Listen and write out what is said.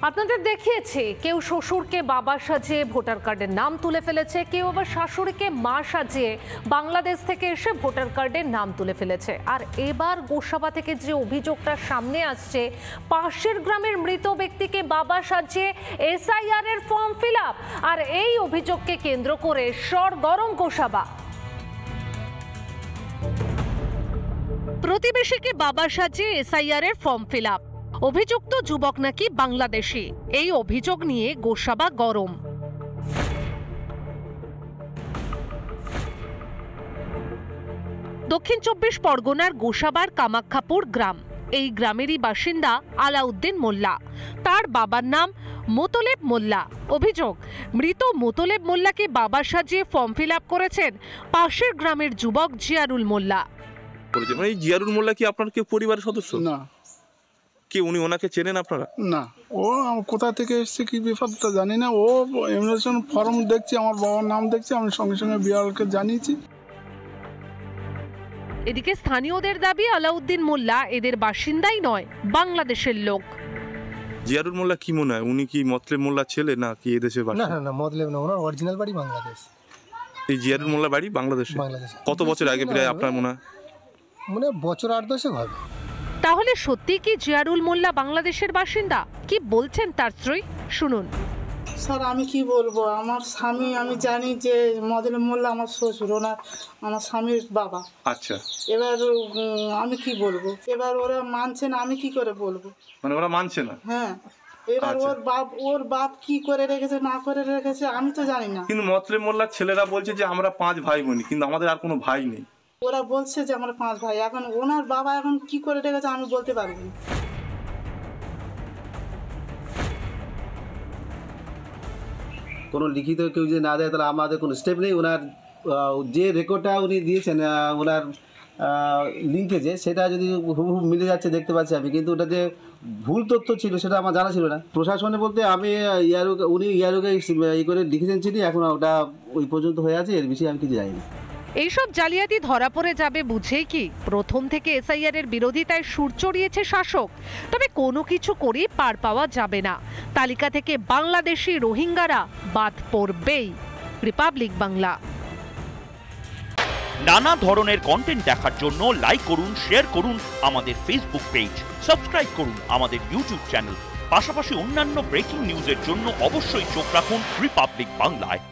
আপনাদের দেখিয়েছি কেউ শ্বশুরকে বাবা সাজিয়ে ভোটার কার্ডের নাম তুলে ফেলেছে, কেউ আবার শাশুড়িকে মা সাজিয়ে বাংলাদেশ থেকে এসে ভোটার কার্ডের নাম তুলে ফেলেছে। আর এবার গোসাবা থেকে যে অভিযোগটা সামনে আসছে, পাশের গ্রামের মৃত ব্যক্তিকে বাবা সাজিয়ে এসআইআর এর ফর্ম ফিল আপ, আর এই অভিযোগকে কেন্দ্র করে সরগরম গোসাবা। প্রতিবেশীকে বাবা সাজিয়ে এসআইআর এর ফর্ম ফিল আপ, অভিযুক্ত যুবক নাকি বাংলাদেশি। এই অভিযোগ নিয়ে গোসাবা গরম। দক্ষিণ ২৪ পরগনার গোসাবার কামাখ্যাপুর গ্রাম। এই গ্রামেরই বাসিন্দা আলাউদ্দিন মোল্লা, তার বাবার নাম মোতলেব মোল্লা। অভিযোগ, মৃত মোতলেব মোল্লাকে বাবা সাজিয়ে ফর্ম ফিল আপ করেছেন পাশের গ্রামের যুবক জিয়ারুল মোল্লা। মানে জিয়ারুল মোল্লা কি আপনার কেউ পরিবারের সদস্য? না। কি উনি ওনাকে চেনেন আপনারা? না, ও কোথা থেকে এসছে কি ব্যাপারটা জানি না। ও ইমিগ্রেশন ফর্ম দেখছি, আমার বাবার নাম দেখছি, আমি সঙ্গে সঙ্গে বিআরওকে জানিয়েছি। এদিকে স্থানীয়দের দাবি আলাউদ্দিন মোল্লা এদের বাসিন্দাই নয়, বাংলাদেশের লোক। জিয়ারুল মোল্লা কি মনে হয়, উনি কি মতলেব মোল্লার ছেলে না কি এদেশের বাসিন্দা? না না, মতলেব না, ওনার অরিজিনাল বাড়ি বাংলাদেশ। এই জিয়ারুল মোল্লা বাড়ি বাংলাদেশে? কত বছর আগে প্রায় আপনার মনে হয়? মানে বছর ৮-১০ হবে। তাহলে সত্যি কি জিয়ারুল মোল্লা বাংলাদেশের বাসিন্দা? কি বলছেন তার স্ত্রী, শুনুন। স্যার আমি কি বলবো, আমার স্বামী, আমি জানি যে মদলেব মোল্লা আমার শ্বশুর, আমার স্বামীর বাবা। আচ্ছা, এবার আমি কি বলবো, এবার ওরা মানছে না, আমি কি করে বলবো? মানে ওরা মানছে না? হ্যাঁ, এবার ওর বাপ কি করে রেখেছে না করে রেখেছে আমি তো জানি না। কিন্তু মতলেব মোল্লার ছেলেরা বলছে যে আমরা 5 ভাই বোন, কিন্তু আমাদের আর কোনো ভাই নেই। ওরা বলছে যে আমরা 5 ভাই, এখন ওনার বাবা এখন কি করে রেখেছে আমি বলতে পারবো না। কোনো লিখিত কেউ যদি না দেয় তাহলে আমাদের কোনো স্টেপ নেই। ওনার যে রেকর্ডটা উনি দিয়েছেন ওনার লিঙ্কেজে, সেটা যদি হুবহু মিলে যাচ্ছে দেখতে পাচ্ছি আমি, কিন্তু ওটা যে ভুল তথ্য ছিল সেটা আমার জানা ছিল না। প্রশাসনে বলতে আমি উনি ইয়ারুকে ই করে লিখেছেন চিঠি, এখন ওটা ওই পর্যন্ত হয়ে আছে, এর বেশি আমি কিছু জানি না। এইসব জালিয়াতি ধরা পড়ে যাবে বুঝেই কি প্রথম থেকে এসআইআর এর বিরোধিতায় সুর চড়িয়েছে শাসক। তবে কোনো কিছু করে পার পাওয়া যাবে না, তালিকা থেকে বাংলাদেশি রোহিঙ্গারা বাদ পড়বেই। রিপাবলিক বাংলা। নানা ধরনের কন্টেন্ট দেখার জন্য লাইক করুন, শেয়ার করুন আমাদের ফেসবুক পেজ, সাবস্ক্রাইব করুন আমাদের ইউটিউব চ্যানেল। পাশাপাশি অন্যান্য ব্রেকিং নিউজের জন্য অবশ্যই চোখ রাখুন রিপাবলিক বাংলায়।